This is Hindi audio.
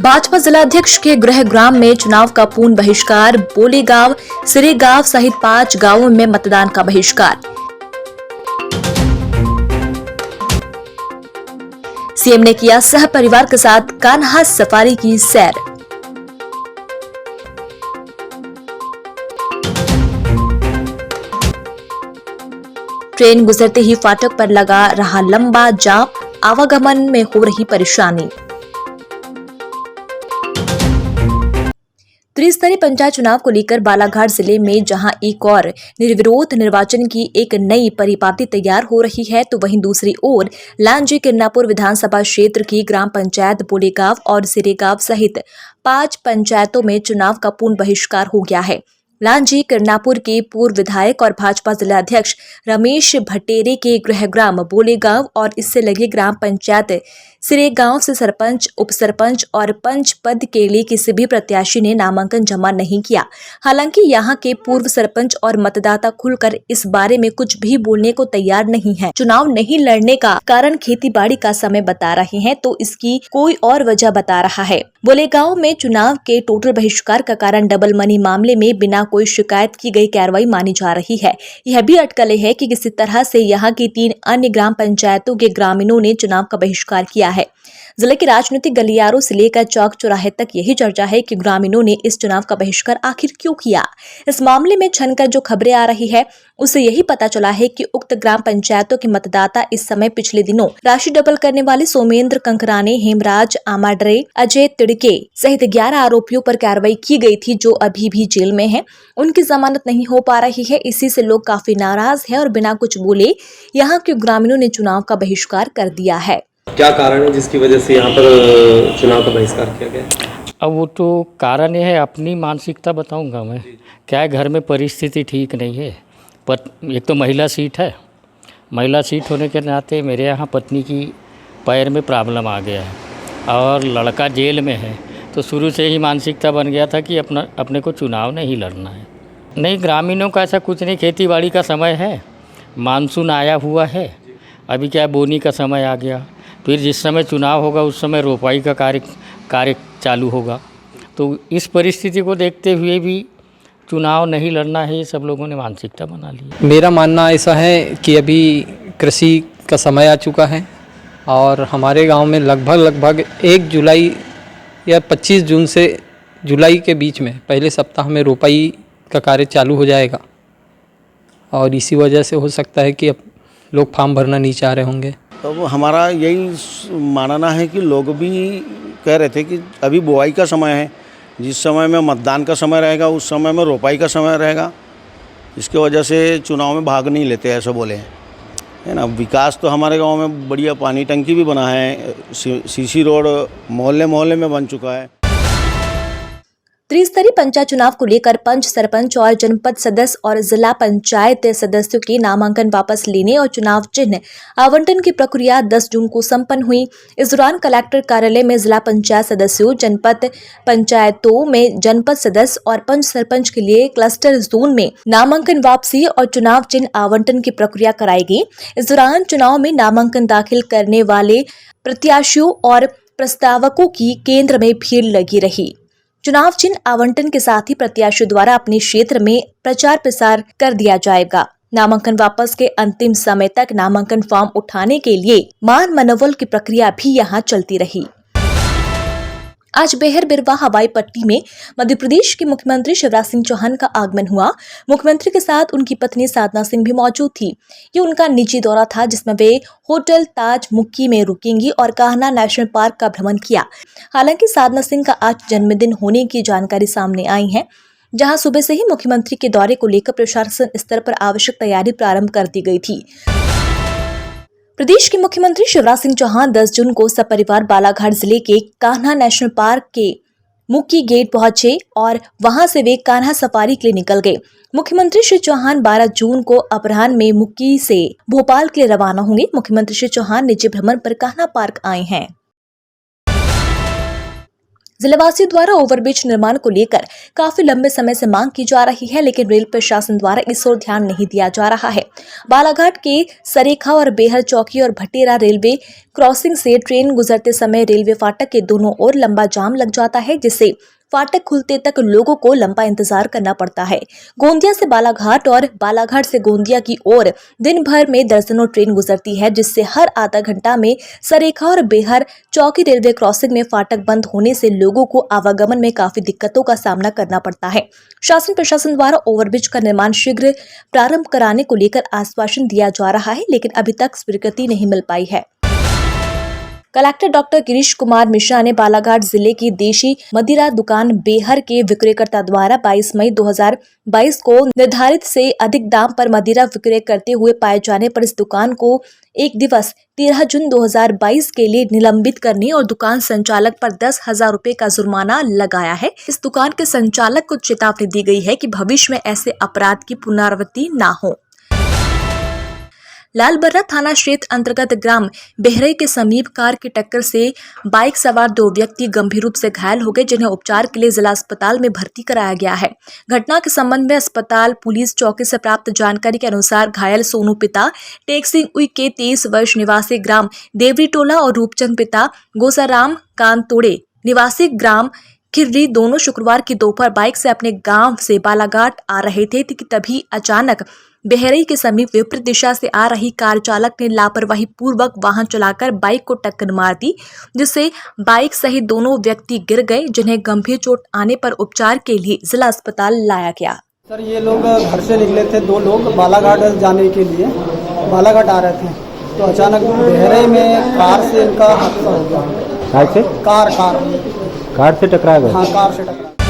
भाजपा जिलाध्यक्ष के गृहग्राम में चुनाव का पूर्ण बहिष्कार, बोले गांव, सिरे गांव सहित 5 गांवों में मतदान का बहिष्कार। सीएम ने किया सह परिवार के साथ कान्हा सफारी की सैर। ट्रेन गुजरते ही फाटक पर लगा रहा लंबा जाम, आवागमन में हो रही परेशानी। त्रिस्तरीय पंचायत चुनाव को लेकर बालाघाट जिले में जहां एक और निर्विरोध निर्वाचन की एक नई परिपाटी तैयार हो रही है, तो वहीं दूसरी ओर लांजी किरनापुर विधानसभा क्षेत्र की ग्राम पंचायत बोलेगांव और सिरेगांव सहित 5 पंचायतों में चुनाव का पूर्ण बहिष्कार हो गया है। लांजी किरनापुर के पूर्व विधायक और भाजपा जिलाध्यक्ष रमेश भट्टेरे के गृहग्राम बोलेगांव और इससे लगे ग्राम पंचायत सिरेगांव से सरपंच, उप सरपंच और पंच पद के लिए किसी भी प्रत्याशी ने नामांकन जमा नहीं किया। हालांकि यहां के पूर्व सरपंच और मतदाता खुलकर इस बारे में कुछ भी बोलने को तैयार नहीं है। चुनाव नहीं लड़ने का कारण खेतीबाड़ी का समय बता रहे हैं, तो इसकी कोई और वजह बता रहा है। बोलेगांव में चुनाव के टोटल बहिष्कार का कारण डबल मनी मामले में बिना कोई शिकायत की गई कार्रवाई मानी जा रही है। यह भी अटकलें है कि किसी तरह से यहाँ की 3 अन्य ग्राम पंचायतों के ग्रामीणों ने चुनाव का बहिष्कार किया है। जिले के राजनीतिक गलियारों से लेकर चौक चौराहे तक यही चर्चा है कि ग्रामीणों ने इस चुनाव का बहिष्कार आखिर क्यों किया। इस मामले में छनकर जो खबरें आ रही है उससे यही पता चला है कि उक्त ग्राम पंचायतों के मतदाता इस समय पिछले दिनों राशि डबल करने वाले सोमेंद्र कंकराने, हेमराज आमाड्रे, अजय तिड़के सहित 11 आरोपियों पर कार्रवाई की गई थी, जो अभी भी जेल में है। उनकी जमानत नहीं हो पा रही है। इसी से लोग काफी नाराज है और बिना कुछ बोले यहाँ के ग्रामीणों ने चुनाव का बहिष्कार कर दिया है। क्या कारण है जिसकी वजह से यहाँ पर चुनाव का बहिष्कार किया गया? अब वो तो कारण ये है, अपनी मानसिकता बताऊंगा मैं। क्या है, घर में परिस्थिति ठीक नहीं है। पर एक तो महिला सीट है, महिला सीट होने के नाते मेरे यहाँ पत्नी की पैर में प्रॉब्लम आ गया है और लड़का जेल में है, तो शुरू से ही मानसिकता बन गया था कि अपने को चुनाव नहीं लड़ना है। नहीं, ग्रामीणों का ऐसा कुछ नहीं, खेतीबाड़ी का समय है, मानसून आया हुआ है, अभी क्या बोनी का समय आ गया, फिर जिस समय चुनाव होगा उस समय रोपाई का कार्य चालू होगा। तो इस परिस्थिति को देखते हुए भी चुनाव नहीं लड़ना है, ये सब लोगों ने मानसिकता बना ली। मेरा मानना ऐसा है कि अभी कृषि का समय आ चुका है और हमारे गांव में लगभग 1 जुलाई या 25 जून से जुलाई के बीच में पहले सप्ताह में रोपाई का कार्य चालू हो जाएगा और इसी वजह से हो सकता है कि अब लोग फॉर्म भरना नहीं चाह रहे होंगे। तो हमारा यही मानना है कि लोग भी कह रहे थे कि अभी बुआई का समय है, जिस समय में मतदान का समय रहेगा उस समय में रोपाई का समय रहेगा, इसके वजह से चुनाव में भाग नहीं लेते, ऐसा बोले है ना। विकास तो हमारे गांव में बढ़िया पानी टंकी भी बना है, सीसी रोड मोहल्ले में बन चुका है। त्रिस्तरीय पंचायत चुनाव को लेकर पंच, सरपंच और जनपद सदस्य और जिला पंचायत सदस्यों के नामांकन वापस लेने और चुनाव चिन्ह आवंटन की प्रक्रिया 10 जून को संपन्न हुई। इस दौरान कलेक्टर कार्यालय में जिला पंचायत सदस्यों, जनपद पंचायतों में जनपद सदस्य और पंच सरपंच के लिए क्लस्टर जोन में नामांकन वापसी और चुनाव चिन्ह आवंटन की प्रक्रिया कराई गई। इस दौरान चुनाव में नामांकन दाखिल करने वाले प्रत्याशियों और प्रस्तावकों की केंद्र में भीड़ लगी रही। चुनाव चिन्ह आवंटन के साथ ही प्रत्याशियों द्वारा अपने क्षेत्र में प्रचार प्रसार कर दिया जाएगा। नामांकन वापस के अंतिम समय तक नामांकन फॉर्म उठाने के लिए मान मनोबल की प्रक्रिया भी यहां चलती रही। आज बेहर बिरवा हवाई पट्टी में मध्य प्रदेश के मुख्यमंत्री शिवराज सिंह चौहान का आगमन हुआ। मुख्यमंत्री के साथ उनकी पत्नी साधना सिंह भी मौजूद थी। ये उनका निजी दौरा था, जिसमें वे होटल ताज मुक्की में रुकेंगी और कान्हा नेशनल पार्क का भ्रमण किया। हालांकि साधना सिंह का आज जन्मदिन होने की जानकारी सामने आई है, जहां सुबह से ही मुख्यमंत्री के दौरे को लेकर प्रशासन स्तर पर आवश्यक तैयारी प्रारंभ कर दी गई थी। प्रदेश के मुख्यमंत्री शिवराज सिंह चौहान 10 जून को सपरिवार बालाघाट जिले के कान्हा नेशनल पार्क के मुक्की गेट पहुंचे और वहां से वे कान्हा सफारी के लिए निकल गए। मुख्यमंत्री श्री चौहान 12 जून को अपराह्न में मुक्की से भोपाल के लिए रवाना होंगे। मुख्यमंत्री श्री चौहान निजी भ्रमण पर कान्हा पार्क आए हैं। जिलावासियों द्वारा ओवरब्रिज निर्माण को लेकर काफी लंबे समय से मांग की जा रही है, लेकिन रेल प्रशासन द्वारा इस ओर ध्यान नहीं दिया जा रहा है। बालाघाट के सरेखा और बेहर चौकी और भटेरा रेलवे क्रॉसिंग से ट्रेन गुजरते समय रेलवे फाटक के दोनों ओर लंबा जाम लग जाता है, जिससे फाटक खुलते तक लोगों को लंबा इंतजार करना पड़ता है। गोंदिया से बालाघाट और बालाघाट से गोंदिया की ओर दिन भर में दर्जनों ट्रेन गुजरती है, जिससे हर आधा घंटा में सरेखा और बेहर चौकी रेलवे क्रॉसिंग में फाटक बंद होने से लोगों को आवागमन में काफी दिक्कतों का सामना करना पड़ता है। शासन प्रशासन द्वारा ओवरब्रिज का निर्माण शीघ्र प्रारंभ कराने को लेकर आश्वासन दिया जा रहा है, लेकिन अभी तक स्वीकृति नहीं मिल पाई है। कलेक्टर डॉक्टर गिरीश कुमार मिश्रा ने बालाघाट जिले की देशी मदिरा दुकान बेहर के विक्रेता द्वारा 22 मई 2022 को निर्धारित से अधिक दाम पर मदिरा विक्रय करते हुए पाए जाने पर इस दुकान को एक दिवस 13 जून 2022 के लिए निलंबित करने और दुकान संचालक पर 10,000 रुपए का जुर्माना लगाया है। इस दुकान के संचालक को चेतावनी दी गई है कि भविष्य में ऐसे अपराध की पुनरावृत्ति न हो। लालबर्रा थाना क्षेत्र अंतर्गत ग्राम बेहरे के समीप कार की टक्कर से बाइक सवार 2 व्यक्ति गंभीर रूप से घायल हो गए, जिन्हें उपचार के लिए जिला अस्पताल में भर्ती कराया गया है। घटना के संबंध में अस्पताल पुलिस चौकी से प्राप्त जानकारी के अनुसार घायल सोनू पिता टेक सिंह उई के 23 वर्ष निवासी ग्राम देवरी टोला और रूपचंद पिता गोसाराम कांतोड़े निवासी ग्राम खिर्री दोनों शुक्रवार की दोपहर बाइक से अपने गांव से बालाघाट आ रहे थे कि तभी अचानक बेहरई के समीप विपरीत दिशा से आ रही कार चालक ने लापरवाही पूर्वक वाहन चलाकर बाइक को टक्कर मार दी, जिससे बाइक सहित दोनों व्यक्ति गिर गए, जिन्हें गंभीर चोट आने पर उपचार के लिए जिला अस्पताल लाया गया। सर ये लोग घर से निकले थे, 2 लोग बालाघाट जाने के लिए बालाघाट आ रहे थे, तो अचानक बेहरई में कार से इनका हादसा हो गया। कार से कार कार से टकरा गए। हाँ, कार से टकरा।